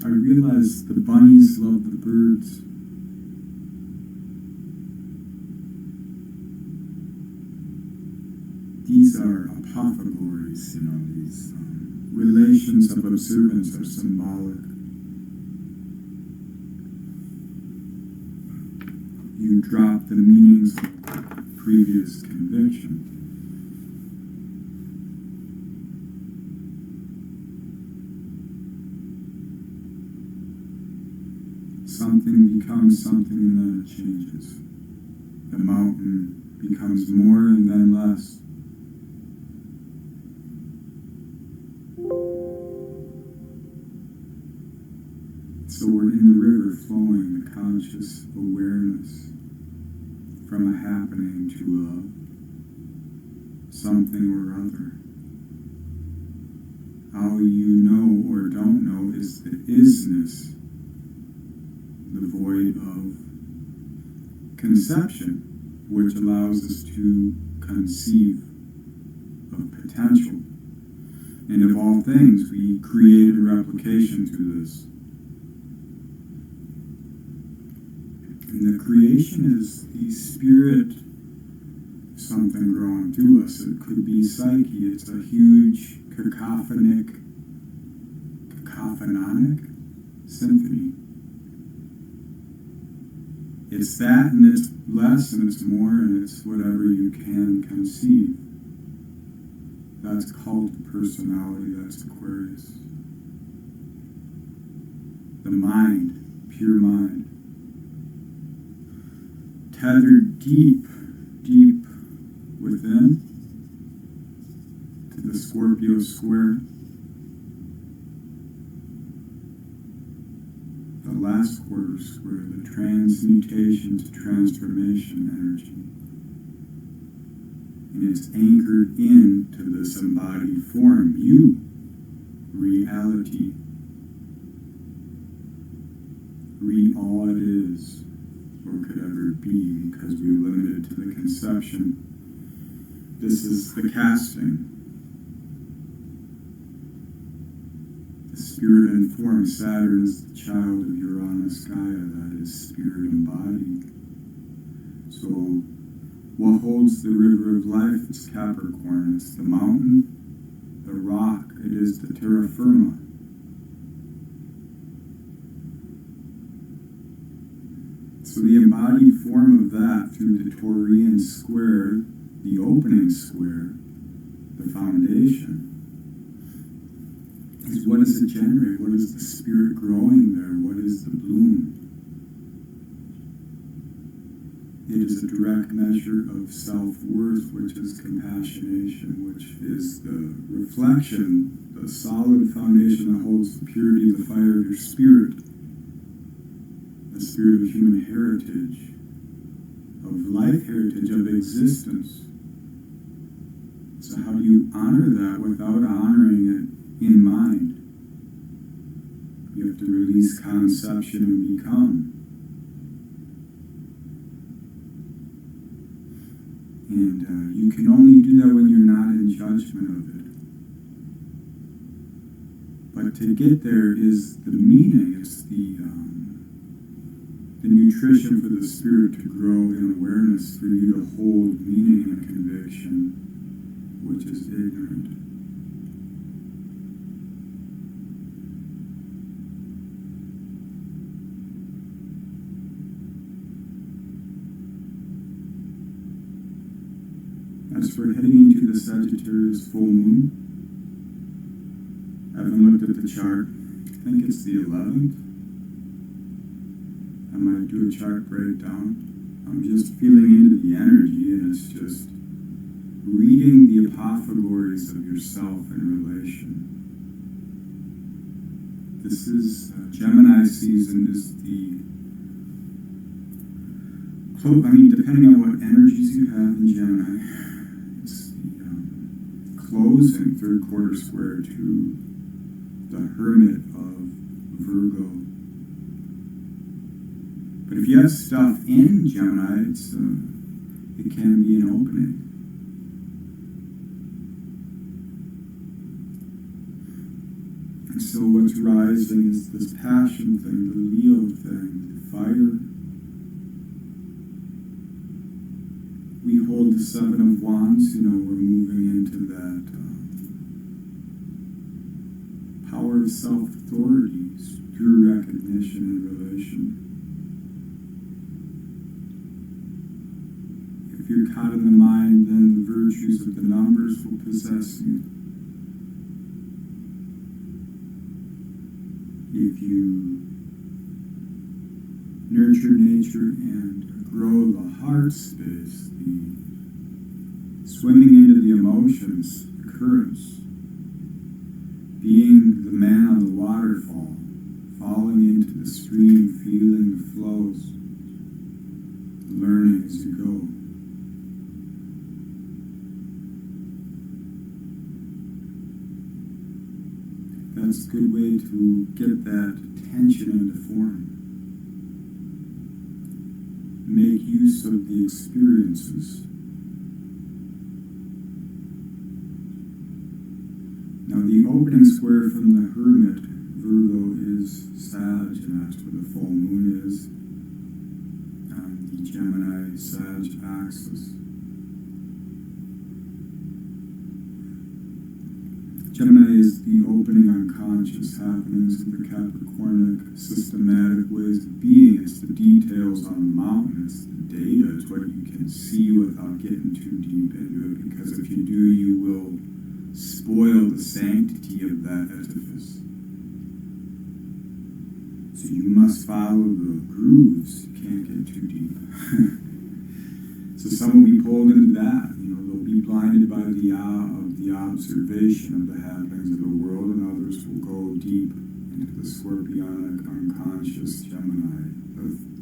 I realized the bunnies love the birds. These are apophthegores, these relations of observance are symbolic. You drop the meanings of previous conviction. Something becomes something and then it changes. The mountain becomes more and then less. So we're in the river flowing, the conscious awareness from a happening to a something or other. How you know or don't know is the isness, the void of conception, which allows us to conceive of potential. And of all things, we create a replication to this. And the creation is the spirit, something growing through us. It could be psyche. It's a huge cacophonic symphony. It's that, and it's less, and it's more, and it's whatever you can conceive. That's cult personality, that's Aquarius. The mind, pure mind. Tethered deep, deep within to the Scorpio square. The last quarter square, the transmutation to transformation energy. And it's anchored into this embodied form, you, reality, all it is, or could ever be, because we're limited to the conception. This is the casting. The spirit and form. Saturn is the child of Uranus, Gaia, that is spirit embodied. So, what holds the river of life is Capricorn. It's the mountain, the rock, it is the terra firma. So the embodied form of that through the Taurian square, the opening square, the foundation, is what does it generate? What is the spirit growing there? What is the bloom? It is a direct measure of self-worth, which is compassionation, which is the reflection, the solid foundation that holds the purity of the fire of your spirit, the spirit of human heritage, of life heritage, of existence. So how do you honor that without honoring it in mind? You have to release conception and become. And you can only do that when you're not in judgment of it. But to get there is the meaning, it's the nutrition for the spirit to grow in awareness, for you to hold meaning in a conviction, which is ignorant. As we're heading into the Sagittarius full moon, I haven't looked at the chart. I think it's the 11th. I might do a chart breakdown. I'm just feeling into the energy, and it's just reading the apophthegores of yourself in relation. This is Gemini season is the depending on what energies you have in Gemini, it's the closing third quarter square to the Hermit of Virgo. But if you have stuff in Gemini, it can be an opening. And so what's rising is this passion thing, the Leo thing, the fire. We hold the Seven of Wands, we're moving into that power of self-authority through recognition and relation. If you're caught in the mind, then the virtues of the numbers will possess you. If you nurture nature and grow the heart space, the swimming into the emotions, the currents, being the man on the waterfall, falling into the stream, feeling the flows, learning as you go. That's a good way to get that tension into form. Make use of the experiences. Now the opening square from the Hermit, Virgo, is Sag, and that's where the full moon is, and the Gemini-Sag axis. Gemini is the opening unconscious happenings of the Capricornic systematic ways of being. It's the details on the mountain, it's the data, it's what you can see without getting too deep into it, because if you do, you will spoil the sanctity of that edifice. So you must follow the grooves, you can't get too deep. So some will be pulled into that, they'll be blinded by the observation of the happenings of the world, and others will go deep into the scorpionic unconscious Gemini,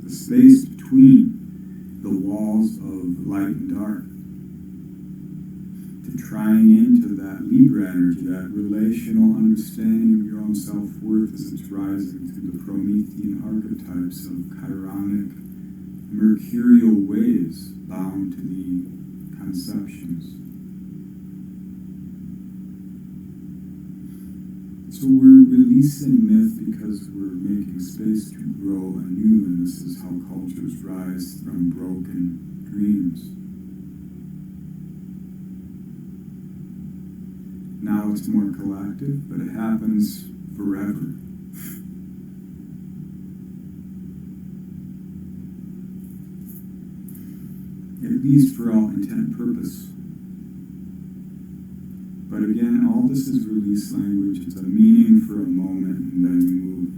the space between the walls of light and dark, to trying into that Libra energy, that relational understanding of your own self-worth as it's rising through the Promethean archetypes of chironic mercurial waves bound to the conceptions. So we're releasing myth because we're making space to grow anew, and this is how cultures rise from broken dreams. Now it's more collective, but it happens forever. At least for all intent and purpose. But again, all this is release language. It's a meaning for a moment, and then we move.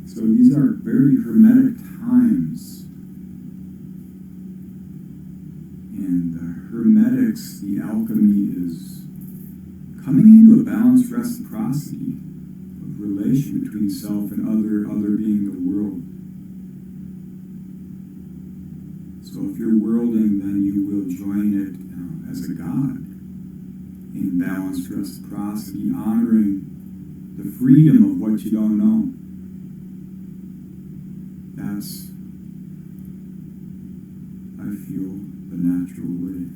So these are very hermetic times. And the hermetics, the alchemy, is coming into a balanced reciprocity of relation between self and other being the world. So if you're worlding, then you will join it as a god in balanced reciprocity, honoring the freedom of what you don't know. That's, I feel, the natural way.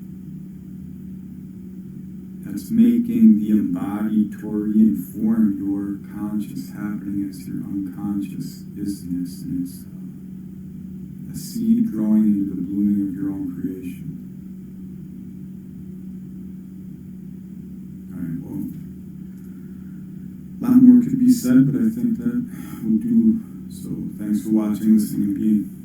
That's making the embodied Taurian form your conscious happening as your unconscious isness, and it's a seed growing into the blooming of your own creation. Alright, well, a lot more could be said, but I think that will do. So thanks for watching, listening, and being.